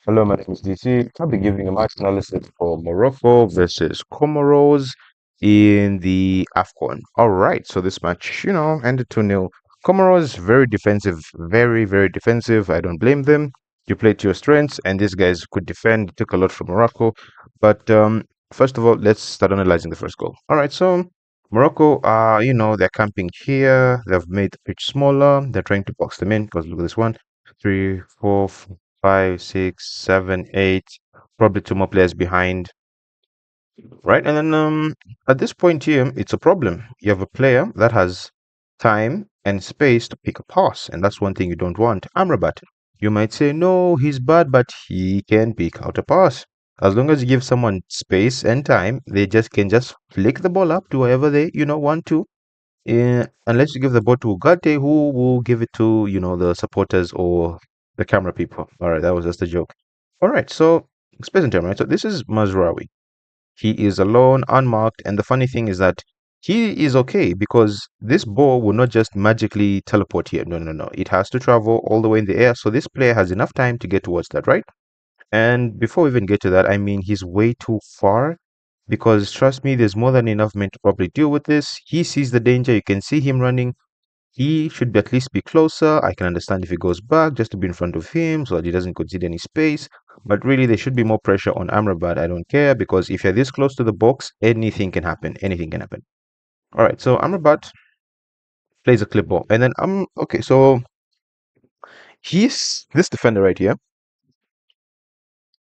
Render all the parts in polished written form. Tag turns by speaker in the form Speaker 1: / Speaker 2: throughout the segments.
Speaker 1: Hello, my name is DC. I'll be giving a match analysis for Morocco versus Comoros in the AFCON. All right, so this match, ended 2-0. Comoros, very defensive, very, very defensive. I don't blame them. You played to your strengths, and these guys could defend. Took a lot from Morocco. But first of all, let's start analyzing the first goal. All right, so Morocco, they're camping here. They've made the pitch smaller. They're trying to box them in because look at this one. Three, four, five, six, seven, eight, probably two more players behind, right? And then at this point here, it's a problem. You have a player that has time and space to pick a pass, and that's one thing you don't want. Amrabat. You might say, no, he's bad, but he can pick out a pass. As long as you give someone space and time, they just can just flick the ball up to wherever they, want to. Unless you give the ball to Ugarte, who will give it to, the supporters or the camera people. All right, that was just a joke. All right, so space and time, right? So this is Mazraoui. He is alone, unmarked, and the funny thing is that he is okay because this ball will not just magically teleport here. No, no, no. It has to travel all the way in the air. So this player has enough time to get towards that, right? And before we even get to that, I mean, he's way too far because trust me, there's more than enough men to probably deal with this. He sees the danger. You can see him running. He should at least be closer. I can understand if he goes back just to be in front of him so that he doesn't concede any space. But really, there should be more pressure on Amrabat. I don't care because if you're this close to the box, anything can happen. Anything can happen. All right, so Amrabat plays a clip ball. And then, okay, so he's this defender right here.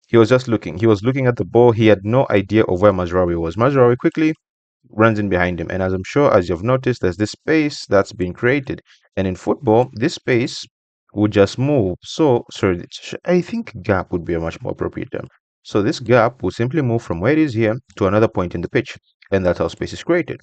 Speaker 1: He was just looking. He was looking at the ball. He had no idea of where Mazraoui was. Mazraoui quickly runs in behind him. And as I'm sure, as you've noticed, there's this space that's been created. And in football, this space would just move. So, sorry, I think gap would be a much more appropriate term. So this gap will simply move from where it is here to another point in the pitch. And that's how space is created.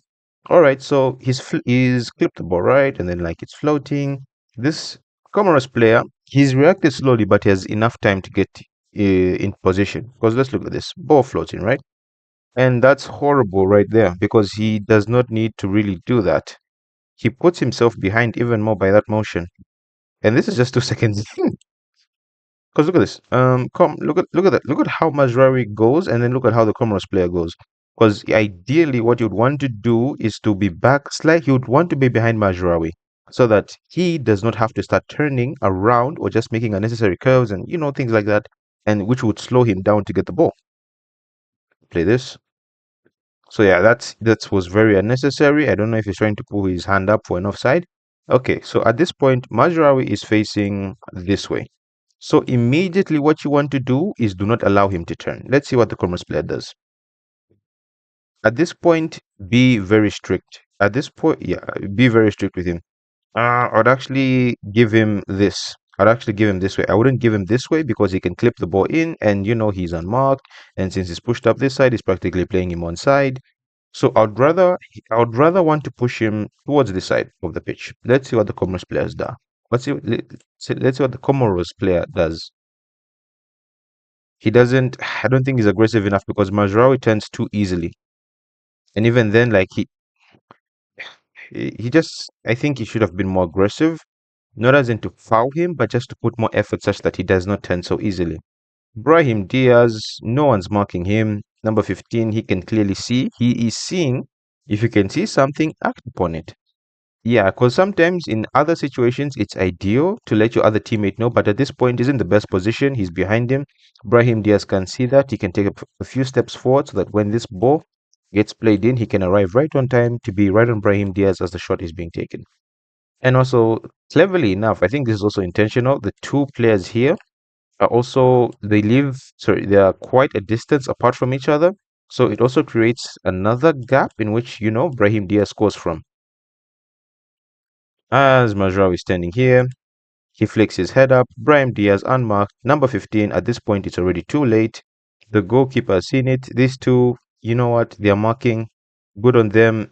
Speaker 1: All right, so he's clipped the ball right, and then like it's floating. This Comoros player, he's reacted slowly, but he has enough time to get in position. Because let's look at this ball floating, right? And that's horrible right there because he does not need to really do that. He puts himself behind even more by that motion. And this is just 2 seconds. Because look at this. Look at that. Look at how Mazraoui goes, and then look at how the Comoros player goes. Because ideally, what you'd want to do is to be back slightly. You'd want to be behind Mazraoui so that he does not have to start turning around or just making unnecessary curves and things like that, and which would slow him down to get the ball. Play this. So yeah, that was very unnecessary. I don't know if he's trying to pull his hand up for an offside. Okay, so at this point, Mazraoui is facing this way. So immediately what you want to do is do not allow him to turn. Let's see what the Comoros player does. At this point, be very strict. At this point, yeah, be very strict with him. I'd actually give him this. I'd actually give him this way. I wouldn't give him this way because he can clip the ball in and he's unmarked. And since he's pushed up this side, he's practically playing him on side. So I would rather want to push him towards the side of the pitch. Let's see what the Comoros players do. Let's see what the Comoros player does. He doesn't. I don't think he's aggressive enough because Mazraoui turns too easily, and even then, like he just. I think he should have been more aggressive, not as in to foul him, but just to put more effort such that he does not turn so easily. Brahim Diaz, no one's marking him. Number 15, he can clearly see. He is seeing. If you can see something, act upon it. Yeah, because sometimes in other situations it's ideal to let your other teammate know, but at this point he's in the best position. He's behind him. Brahim Diaz can see that. He can take a few steps forward so that when this ball gets played in, he can arrive right on time to be right on Brahim Diaz as the shot is being taken. And also, cleverly enough, I think this is also intentional. The two players here are also they are quite a distance apart from each other. So it also creates another gap in which, Brahim Diaz scores from. As Majraoui is standing here, he flicks his head up. Brahim Diaz unmarked. Number 15. At this point, it's already too late. The goalkeeper has seen it. These two, you know what? They are marking. Good on them.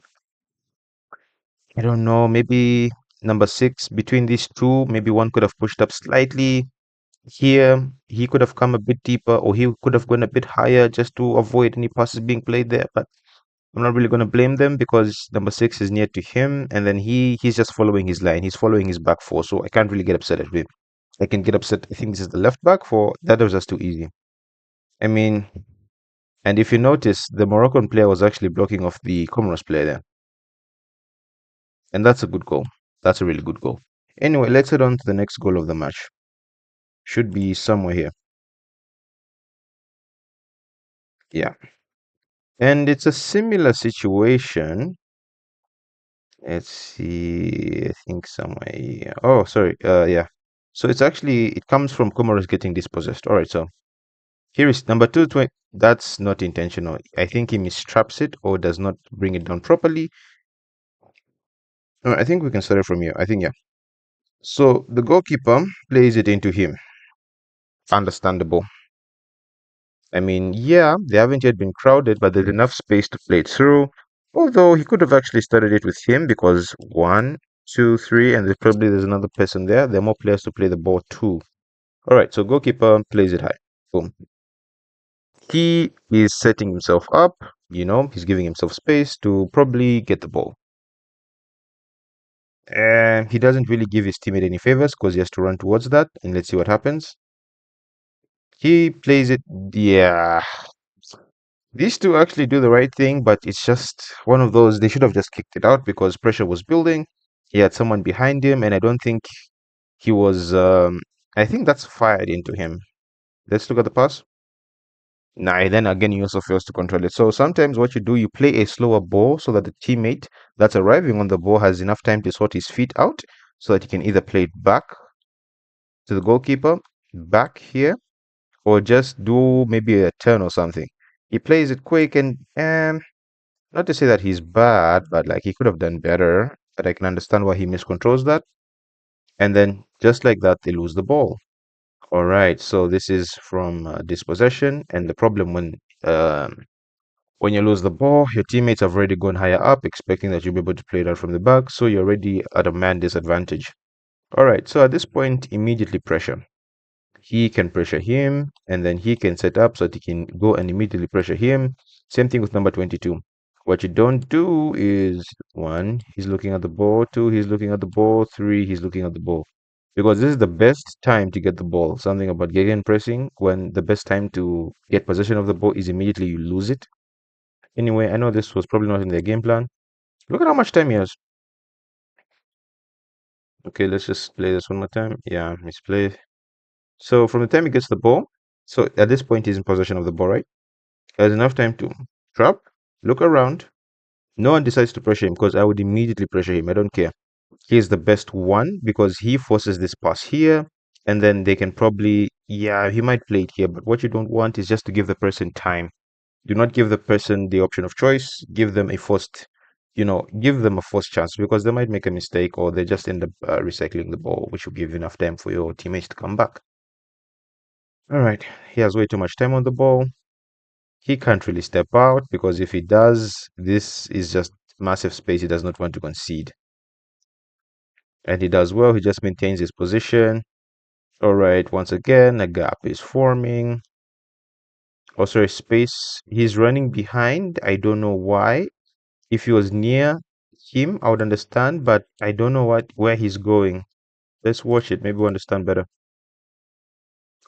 Speaker 1: I don't know. Maybe number 6 between these two. Maybe one could have pushed up slightly. Here, he could have come a bit deeper, or he could have gone a bit higher just to avoid any passes being played there. But I'm not really going to blame them because number 6 is near to him, and then he's just following his line. He's following his back four, so I can't really get upset at him. I can get upset. I think this is the left back for that was just too easy. I mean, and if you notice, the Moroccan player was actually blocking off the Comoros player there. And that's a good goal. That's a really good goal. Anyway, let's head on to the next goal of the match. Should be somewhere here. Yeah. And it's a similar situation. Let's see. I think somewhere here. Oh, sorry. Yeah. So it's actually, it comes from Comoros getting dispossessed. All right. So here is number 220. That's not intentional. I think he mistraps it or does not bring it down properly. I think we can start it from here. I think, yeah. So the goalkeeper plays it into him. Understandable. I mean, yeah, they haven't yet been crowded, but there's enough space to play it through. Although he could have actually started it with him because one, two, three, and there's another person there. There are more players to play the ball too. All right, so goalkeeper plays it high. Boom. He is setting himself up. He's giving himself space to probably get the ball. And he doesn't really give his teammate any favors because he has to run towards that. And let's see what happens. He plays it. Yeah. These two actually do the right thing, but it's just one of those. They should have just kicked it out because pressure was building. He had someone behind him, and I don't think he was. I think that's fired into him. Let's look at the pass. Nah, then again, he also fails to control it. So sometimes what you do, you play a slower ball so that the teammate that's arriving on the ball has enough time to sort his feet out so that he can either play it back to the goalkeeper, back here, or just do maybe a turn or something. He plays it quick and not to say that he's bad, but like he could have done better. But I can understand why he miscontrols that. And then just like that, they lose the ball. All right. So this is from dispossession, and the problem when you lose the ball, your teammates have already gone higher up, expecting that you'll be able to play that from the back. So you're already at a man disadvantage. All right. So at this point, immediately pressure. He can pressure him, and then he can set up so that he can go and immediately pressure him. Same thing with number 22. What you don't do is one, he's looking at the ball, two, he's looking at the ball, three, he's looking at the ball. Because this is the best time to get the ball. Something about gegen pressing, when the best time to get possession of the ball is immediately you lose it. Anyway, I know this was probably not in their game plan. Look at how much time he has. Okay, let's just play this one more time. Yeah, misplay. So from the time he gets the ball, so at this point he's in possession of the ball, right? He has enough time to drop, look around. No one decides to pressure him because I would immediately pressure him. I don't care. He's the best one because he forces this pass here, and then they can probably, yeah, he might play it here. But what you don't want is just to give the person time. Do not give the person the option of choice. Give them a give them a forced chance because they might make a mistake or they just end up recycling the ball, which will give enough time for your teammates to come back. All right, he has way too much time on the ball. He can't really step out because if he does, this is just massive space he does not want to concede. And he does well, he just maintains his position. All right, once again, a gap is forming. Oh, sorry, space. He's running behind. I don't know why. If he was near him, I would understand, but I don't know where he's going. Let's watch it. Maybe we'll understand better.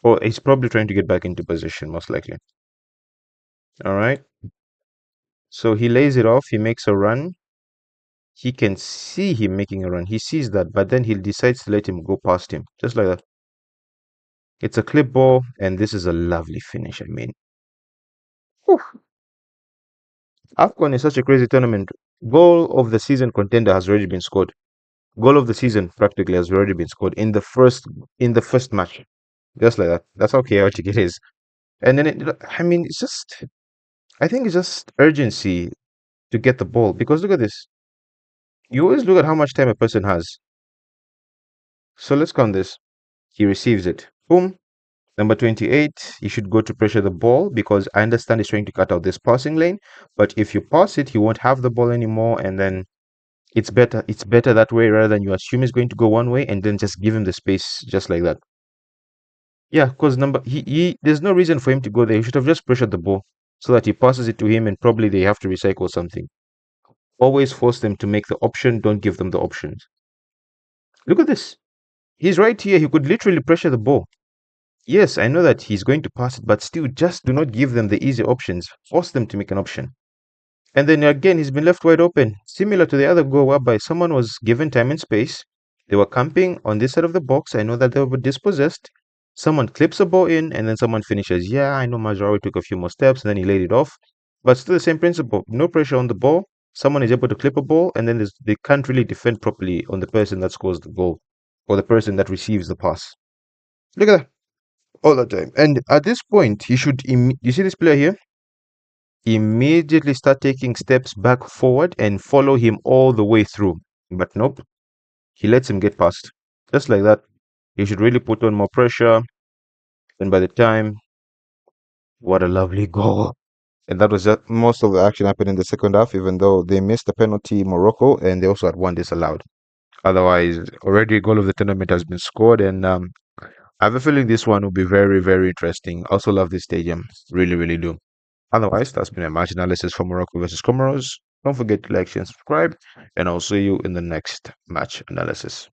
Speaker 1: Oh, he's probably trying to get back into position, most likely. All right. So he lays it off. He makes a run. He can see him making a run. He sees that, but then he decides to let him go past him, just like that. It's a clip ball, and this is a lovely finish. I mean, whew. AFCON is such a crazy tournament. Goal of the season contender has already been scored. Goal of the season practically has already been scored in the first match, just like that. That's how chaotic it is. And then I mean, I think it's just urgency to get the ball because look at this. You always look at how much time a person has. So let's count this. He receives it. Boom. Number 28, you should go to pressure the ball because I understand he's trying to cut out this passing lane. But if you pass it, he won't have the ball anymore. And then it's better that way rather than you assume he's going to go one way and then just give him the space just like that. Yeah, because there's no reason for him to go there. He should have just pressured the ball so that he passes it to him and probably they have to recycle something. Always force them to make the option, don't give them the options. Look at this. He's right here. He could literally pressure the ball. Yes, I know that he's going to pass it, but still, just do not give them the easy options. Force them to make an option. And then again, he's been left wide open, similar to the other goal whereby someone was given time and space. They were camping on this side of the box. I know that they were dispossessed. Someone clips a ball in, and then someone finishes. Yeah, I know Mazraoui took a few more steps, and then he laid it off. But still the same principle. No pressure on the ball. Someone is able to clip a ball, and then they can't really defend properly on the person that scores the goal or the person that receives the pass. Look at that. All the time. And at this point, he should. You see this player here? Immediately start taking steps back forward and follow him all the way through. But nope, he lets him get past. Just like that. He should really put on more pressure. And by the time, what a lovely goal. And that was just most of the action happened in the second half, even though they missed the penalty, Morocco, and they also had one disallowed. Otherwise, already a goal of the tournament has been scored, and I have a feeling this one will be very, very interesting. Also love this stadium. Really, really do. Otherwise, that's been a match analysis for Morocco versus Comoros. Don't forget to like, share, and subscribe, and I'll see you in the next match analysis.